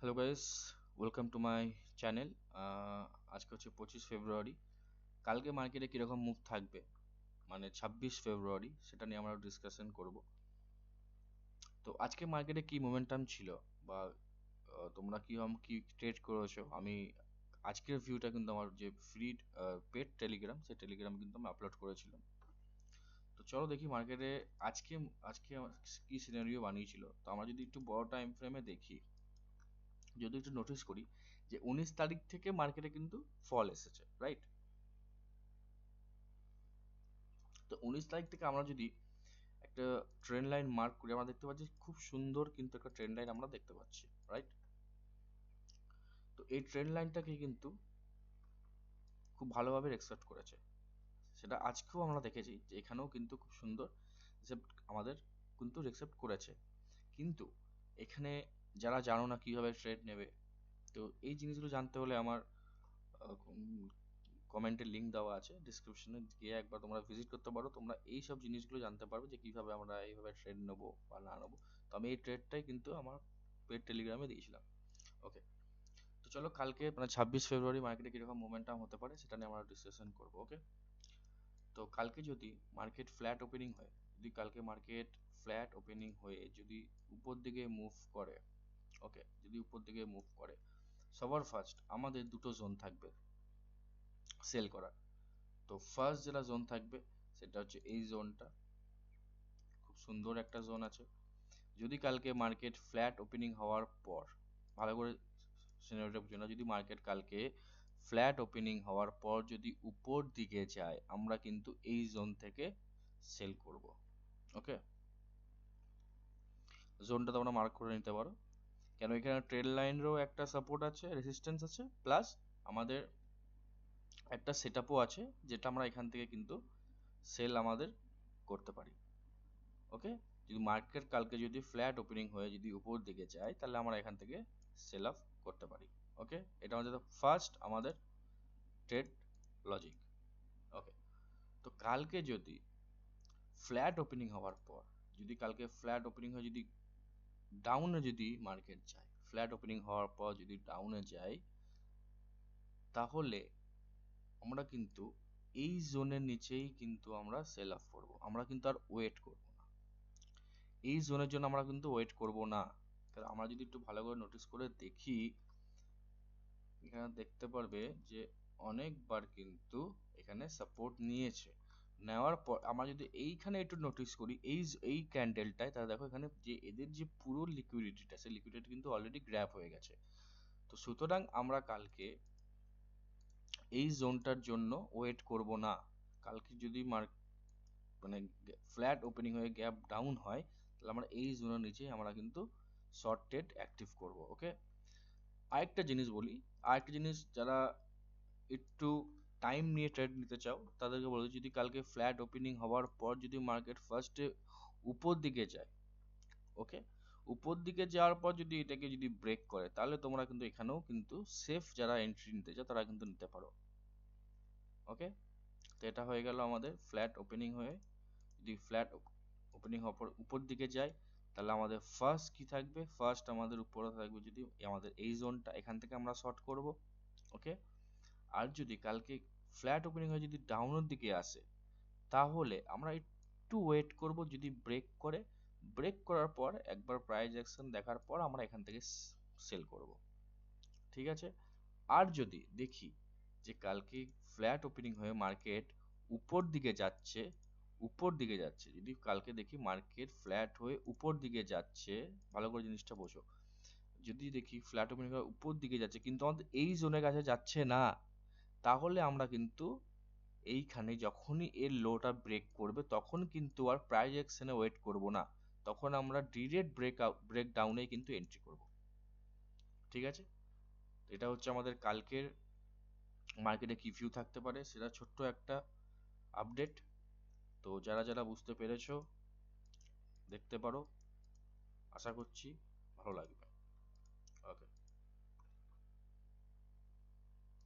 Hello guys, welcome to my channel. আজকে হচ্ছে 25 ফেব্রুয়ারি। কালকে মার্কেটে কীরকম মুভ থাকবে, মানে 26 ফেব্রুয়ারি, সেটা নিয়ে আমরা ডিসকাশন করব। তো আজকে মার্কেটে কি মোমেন্টাম ছিল, বা তোমরা কি ট্রেড করেছো। আমি আজকের ভিউটা কিন্তু আমার যে ফ্রি পেড টেলিগ্রাম, সেই টেলিগ্রাম কিন্তু আমি আপলোড করেছিলাম। তো চলো দেখি মার্কেটে আজকে আজকে কি সিনারিও বানিয়েছিল। তো আমরা যদি একটু বড় টাইম ফ্রেমে দেখি, যদি একটু নোটিস করি যে 19 তারিখ থেকে মার্কেটে কিন্তু ফল এসেছে, রাইট? তো 19 তারিখ থেকে আমরা যদি একটা ট্রেন্ড লাইন মার্ক করি, আমরা দেখতে পাচ্ছি খুব সুন্দর কিন্তু একটা ট্রেন্ড লাইন আমরা দেখতে পাচ্ছি, রাইট? তো এই ট্রেন্ড লাইনটাকে কিন্তু খুব ভালোভাবে রেসপেক্ট করেছে। সেটা আজকেও আমরা দেখেছি যে এখানেও কিন্তু খুব সুন্দর আমাদের কিন্তু রেসপেক্ট করেছে। কিন্তু এখানে যারা জানো না কিভাবে ট্রেড নেবে, তো এই জিনিসগুলো জানতে হলে আমার কমেন্টের লিঙ্ক দেওয়া আছে, ডিসক্রিপশনে গিয়ে একবার তোমরা ভিজিট করতে পারো। তোমরা এই সব জিনিসগুলো জানতে পারবে যে কিভাবে আমরা এইভাবে ট্রেড নেবো বা না নেবো। তো আমি এই ট্রেডটাই কিন্তু আমার পেড টেলিগ্রামে দিয়েছিলাম। ওকে, তো চলো কালকে মানে 26 ফেব্রুয়ারি মার্কেটে কীরকম মোমেন্টাম হতে পারে সেটা নিয়ে আমরা ডিসকাশন করবো। ওকে, তো কালকে যদি মার্কেট ফ্ল্যাট ওপেনিং হয়, যদি কালকে মার্কেট ফ্ল্যাট ওপেনিং হয়ে যদি উপর দিকে মুভ করে, ওকে, যদি উপর দিকে মুভ করে, সবার ফার্স্ট আমাদের দুটো জোন থাকবে সেল করার। তো ফার্স্ট যেটা জোন থাকবে সেটা হচ্ছে এই জোনটা, খুব সুন্দর একটা জোন আছে। যদি কালকে মার্কেট ফ্ল্যাট ওপেনিং হওয়ার পর, ভালো করে সিনারিওটা বুঝে না, যদি মার্কেট কালকে ফ্ল্যাট ওপেনিং হওয়ার পর যদি উপর দিকে যায়, আমরা কিন্তু এই জোন থেকে সেল করব। ওকে, জোনটা তোমরা মার্ক করে নিতে পারো, কেন এখানে ট্রেড লাইনেরও একটা সাপোর্ট আছে, রেজিস্ট্যান্স আছে, প্লাস আমাদের একটা সেটআপও আছে, যেটা আমরা এখান থেকে কিন্তু সেল আমাদের করতে পারি। ওকে, যদি মার্কেট কালকে যদি ফ্ল্যাট ওপেনিং হয়ে যদি উপর দিকে যায়, তাহলে আমরা এখান থেকে সেল অফ করতে পারি। ওকে, এটা আমাদের ফার্স্ট আমাদের ট্রেড লজিক। ওকে, তো কালকে যদি ফ্ল্যাট ওপেনিং হওয়ার পর, যদি কালকে ফ্ল্যাট ওপেনিং হয়ে যদি ডাউনে যদি মার্কেট যায়, ফ্ল্যাট ওপেনিং হওয়ার পর যদি ডাউনে যায়, তাহলে আমরা কিন্তু এই জোনের নিচেই কিন্তু আমরা সেল অফ করব। আমরা কিন্তু আর ওয়েট করব না, এই জোনের জন্য আমরা কিন্তু ওয়েট করব না। কারণ আমরা যদি একটু ভালো করে নোটিস করে দেখি, এখানে দেখতে পারবে যে অনেকবার কিন্তু এখানে সাপোর্ট নিয়েছে। নেওয়ার পর আমরা যদি এইখানে একটু নোটিস করি, এই ক্যান্ডেলটায়, তাহলে দেখো এখানে যে এদের যে পুরো লিকুইডিটিটা, সেই লিকুইডিটি কিন্তু অলরেডি গ্র্যাব হয়ে গেছে। তো সুতরাং আমরা কালকে এই জোনটার জন্য ওয়েট করব না। কালকে যদি মানে ফ্ল্যাট ওপেনিং হয়ে গ্যাপ ডাউন হয়, তাহলে আমরা এই জোনের নিচে আমরা কিন্তু শর্ট ট্রেড অ্যাক্টিভ করব। ওকে, আরেকটা জিনিস বলি, আরেকটা জিনিস, যারা একটু টাইম নিয়ে ট্রেড নিতে চাও তাদেরকে বলবো, যদি কালকে ফ্ল্যাট ওপেনিং হওয়ার পর যদি মার্কেট ফার্স্টে উপর দিকে যায়, ওকে, উপর দিকে যাওয়ার পর যদি এটাকে যদি ব্রেক করে, তাহলে তোমরা কিন্তু এখানেও কিন্তু সেফ যারা এন্ট্রি নিতে চাও তারা কিন্তু নিতে পারো। ওকে, তো এটা হয়ে গেল আমাদের ফ্ল্যাট ওপেনিং হয়ে যদি ফ্ল্যাট ওপেনিং হওয়ার পর উপর দিকে যায়, তাহলে আমাদের ফার্স্ট কি থাকবে, ফার্স্ট আমাদের উপরে থাকবে যদি আমাদের এই জোনটা, এখান থেকে আমরা শর্ট করব। ওকে, আর যদি কালকে ফ্ল্যাট ওপেনিং হয়ে যদি ডাউনের দিকে আসে, তাহলে আমরা একটু ওয়েট করব, যদি ব্রেক করে, ব্রেক করার পর একবার প্রাইস অ্যাকশন দেখার পর আমরা এখান থেকে সেল করব। ঠিক আছে, আর যদি দেখি যে কালকে ফ্ল্যাট ওপেনিং হয়ে মার্কেট উপর দিকে যাচ্ছে, উপর দিকে যাচ্ছে, যদি কালকে দেখি মার্কেট ফ্ল্যাট হয়ে উপর দিকে যাচ্ছে, ভালো করে জিনিসটা বোঝো, যদি দেখি ফ্ল্যাট ওপেনিং হয়ে উপর দিকে যাচ্ছে কিন্তু আমাদের এই জোনের কাছে যাচ্ছে না, তাহলে আমরা কিন্তু এইখানে যখনই এর লোটা ব্রেক করবে, তখন কিন্তু আর প্রাইস অ্যাকশনে ওয়েট করব না, তখন আমরা ডিরেক্ট ব্রেক ডাউনে কিন্তু এন্ট্রি করব। ঠিক আছে, এটা হচ্ছে আমাদের কালকের মার্কেটে কি ভিউ থাকতে পারে, সেটা ছোট্ট একটা আপডেট। তো যারা যারা বুঝতে পেরেছো দেখতে পারো, আশা করছি ভালো লাগবে।